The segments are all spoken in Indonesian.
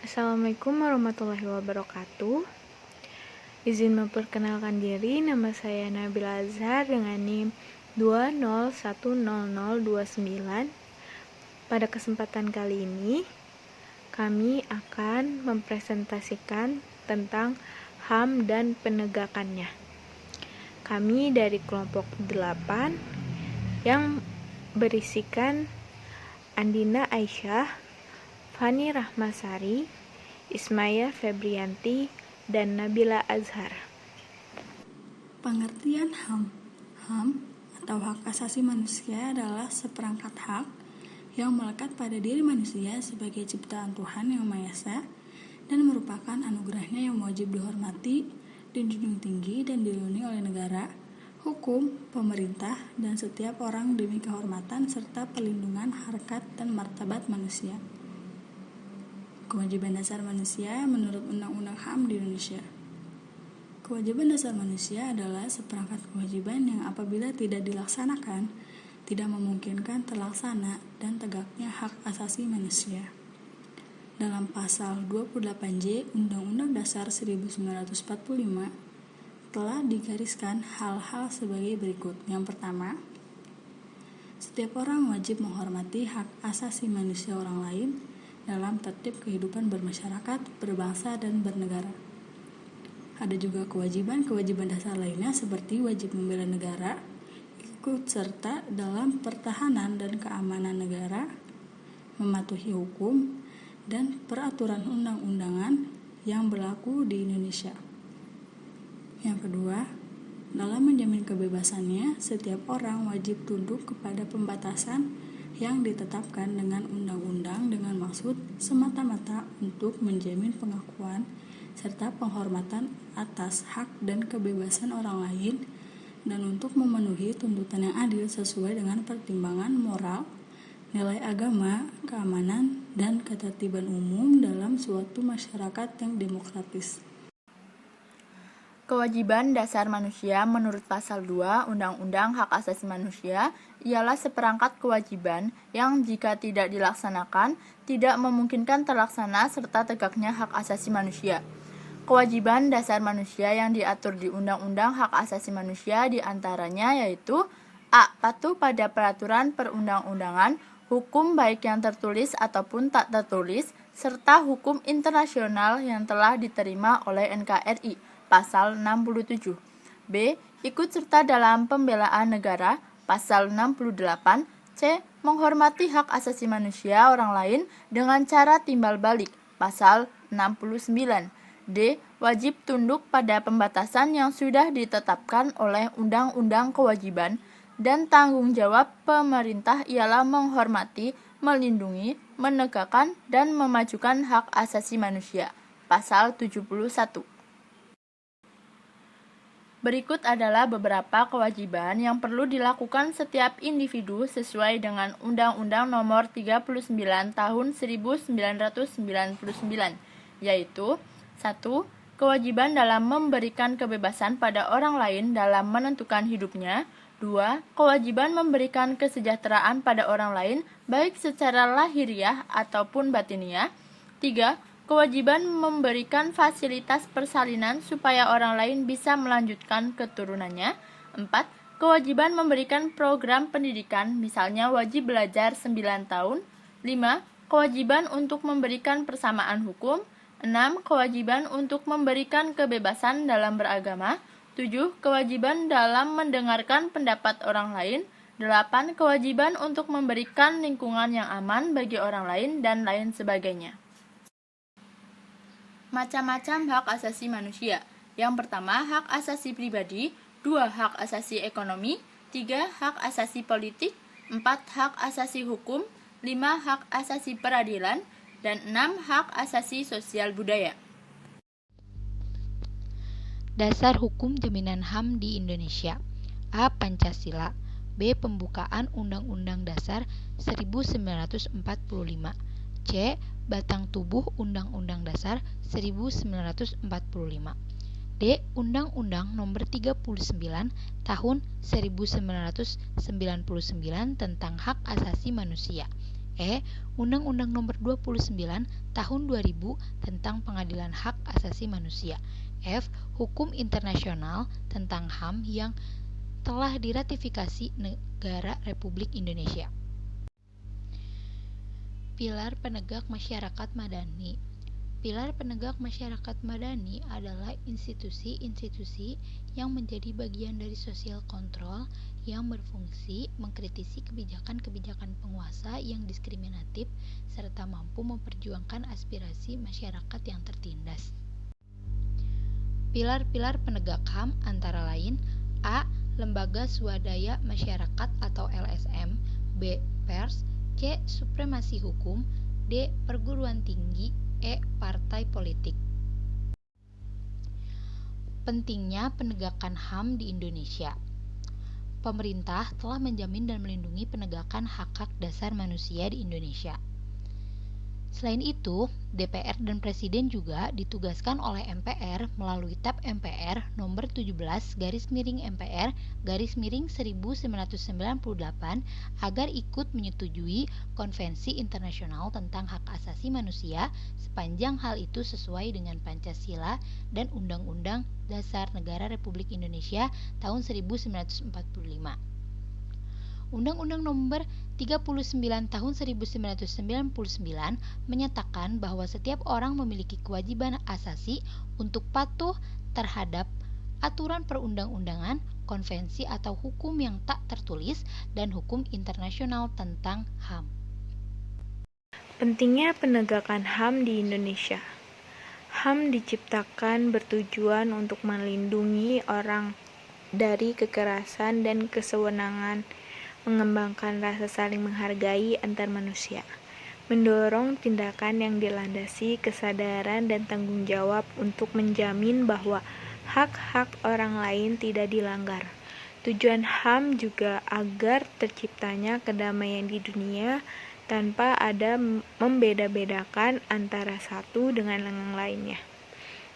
Assalamualaikum warahmatullahi wabarakatuh. Izin memperkenalkan diri, nama saya Nabila Azhar dengan NIM 2010029. Pada kesempatan kali ini, kami akan mempresentasikan tentang HAM dan penegakannya. Kami dari kelompok 8 yang berisikan Andina Aisyah, Fani Rahmasari, Ismaya Febrianti, dan Nabila Azhar. Pengertian HAM. HAM atau hak asasi manusia adalah seperangkat hak yang melekat pada diri manusia sebagai ciptaan Tuhan Yang Maha Esa dan merupakan anugerahnya yang wajib dihormati, dijunjung tinggi dan dilindungi oleh negara, hukum, pemerintah, dan setiap orang demi kehormatan serta perlindungan harkat dan martabat manusia. Kewajiban dasar manusia menurut Undang-Undang HAM di Indonesia. Kewajiban dasar manusia adalah seperangkat kewajiban yang apabila tidak dilaksanakan, tidak memungkinkan terlaksana dan tegaknya hak asasi manusia. Dalam pasal 28J Undang-Undang Dasar 1945 telah digariskan hal-hal sebagai berikut. Yang pertama, setiap orang wajib menghormati hak asasi manusia orang lain dalam tertib kehidupan bermasyarakat, berbangsa, dan bernegara. Ada juga kewajiban dasar lainnya seperti wajib membela negara, ikut serta dalam pertahanan dan keamanan negara, mematuhi hukum, dan peraturan undang-undangan yang berlaku di Indonesia. Yang kedua, dalam menjamin kebebasannya, setiap orang wajib tunduk kepada pembatasan yang ditetapkan dengan undang-undang dengan maksud semata-mata untuk menjamin pengakuan serta penghormatan atas hak dan kebebasan orang lain dan untuk memenuhi tuntutan yang adil sesuai dengan pertimbangan moral, nilai agama, keamanan, dan ketertiban umum dalam suatu masyarakat yang demokratis. Kewajiban dasar manusia menurut pasal 2 Undang-Undang Hak Asasi Manusia ialah seperangkat kewajiban yang jika tidak dilaksanakan tidak memungkinkan terlaksana serta tegaknya hak asasi manusia. Kewajiban dasar manusia yang diatur di Undang-Undang Hak Asasi Manusia diantaranya yaitu A. Patuh pada peraturan perundang-undangan, hukum baik yang tertulis ataupun tak tertulis, serta hukum internasional yang telah diterima oleh NKRI. Pasal 67. B. Ikut serta dalam pembelaan negara. Pasal 68. C. Menghormati hak asasi manusia orang lain dengan cara timbal balik. Pasal 69. D. Wajib tunduk pada pembatasan yang sudah ditetapkan oleh Undang-Undang Kewajiban dan tanggung jawab pemerintah ialah menghormati, melindungi, menegakkan, dan memajukan hak asasi manusia. Pasal 71. Berikut adalah beberapa kewajiban yang perlu dilakukan setiap individu sesuai dengan Undang-Undang Nomor 39 Tahun 1999, yaitu 1. Kewajiban dalam memberikan kebebasan pada orang lain dalam menentukan hidupnya. 2. Kewajiban memberikan kesejahteraan pada orang lain baik secara lahiriah ataupun batiniah. 3. Kewajiban memberikan fasilitas persalinan supaya orang lain bisa melanjutkan keturunannya. 4. Kewajiban memberikan program pendidikan, misalnya wajib belajar 9 tahun. 5. Kewajiban untuk memberikan persamaan hukum. 6. Kewajiban untuk memberikan kebebasan dalam beragama. 7. Kewajiban dalam mendengarkan pendapat orang lain. 8. Kewajiban untuk memberikan lingkungan yang aman bagi orang lain, dan lain sebagainya. Macam-macam hak asasi manusia. Yang pertama, hak asasi pribadi. 2. Hak asasi ekonomi. 3. Hak asasi politik. 4. Hak asasi hukum. 5. Hak asasi peradilan. Dan 6. Hak asasi sosial budaya. Dasar hukum jaminan HAM di Indonesia. A. Pancasila. B. Pembukaan Undang-Undang Dasar 1945. C. Batang tubuh Undang-Undang Dasar 1945. D. Undang-Undang Nomor 39 Tahun 1999 tentang Hak Asasi Manusia. E. Undang-Undang Nomor 29 Tahun 2000 tentang Pengadilan Hak Asasi Manusia. F. Hukum internasional tentang HAM yang telah diratifikasi negara Republik Indonesia. Pilar penegak masyarakat madani. Pilar penegak masyarakat madani adalah institusi-institusi yang menjadi bagian dari social control yang berfungsi mengkritisi kebijakan-kebijakan penguasa yang diskriminatif serta mampu memperjuangkan aspirasi masyarakat yang tertindas. Pilar-pilar penegak HAM antara lain: A. Lembaga Swadaya Masyarakat atau LSM, B. Pers, C. Supremasi hukum, D. Perguruan tinggi, E. Partai politik. Pentingnya penegakan HAM di Indonesia. Pemerintah telah menjamin dan melindungi penegakan hak-hak dasar manusia di Indonesia. Selain itu, DPR dan Presiden juga ditugaskan oleh MPR melalui TAP MPR nomor 17/MPR/1998 agar ikut menyetujui Konvensi Internasional tentang Hak Asasi Manusia sepanjang hal itu sesuai dengan Pancasila dan Undang-Undang Dasar Negara Republik Indonesia tahun 1945. Undang-Undang Nomor 39 Tahun 1999 menyatakan bahwa setiap orang memiliki kewajiban asasi untuk patuh terhadap aturan perundang-undangan, konvensi atau hukum yang tak tertulis, dan hukum internasional tentang HAM. Pentingnya penegakan HAM di Indonesia. HAM diciptakan bertujuan untuk melindungi orang dari kekerasan dan kesewenangan, mengembangkan rasa saling menghargai antar manusia, mendorong tindakan yang dilandasi kesadaran dan tanggung jawab untuk menjamin bahwa hak-hak orang lain tidak dilanggar. Tujuan HAM juga agar terciptanya kedamaian di dunia tanpa ada membeda-bedakan antara satu dengan yang lainnya.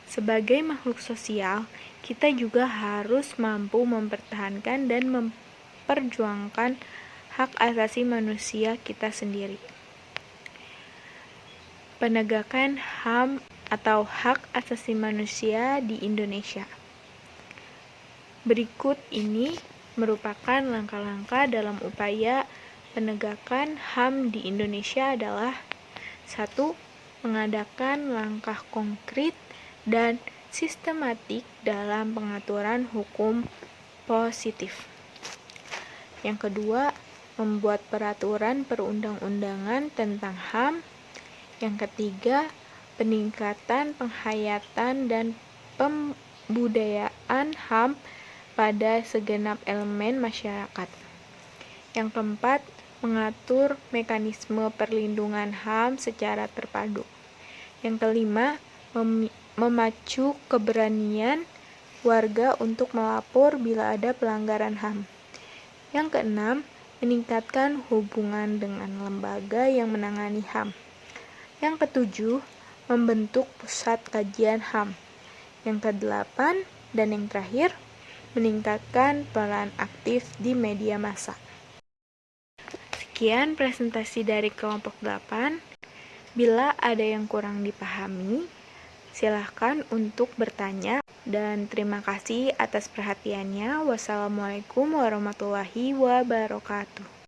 Sebagai makhluk sosial, kita juga harus mampu mempertahankan dan memperjuangkan hak asasi manusia kita sendiri. Penegakan HAM atau hak asasi manusia di Indonesia. Berikut ini merupakan langkah-langkah dalam upaya penegakan HAM di Indonesia adalah: 1. Mengadakan langkah konkret dan sistematik dalam pengaturan hukum positif. Yang kedua, membuat peraturan perundang-undangan tentang HAM. Yang ketiga, peningkatan penghayatan dan pembudayaan HAM pada segenap elemen masyarakat. Yang keempat, mengatur mekanisme perlindungan HAM secara terpadu. Yang kelima, memacu keberanian warga untuk melapor bila ada pelanggaran HAM. Yang keenam, meningkatkan hubungan dengan lembaga yang menangani HAM. Yang ketujuh, membentuk pusat kajian HAM. Yang kedelapan dan yang terakhir, meningkatkan peran aktif di media massa. Sekian presentasi dari kelompok 8. Bila ada yang kurang dipahami, silahkan untuk bertanya, dan terima kasih atas perhatiannya. Wassalamualaikum warahmatullahi wabarakatuh.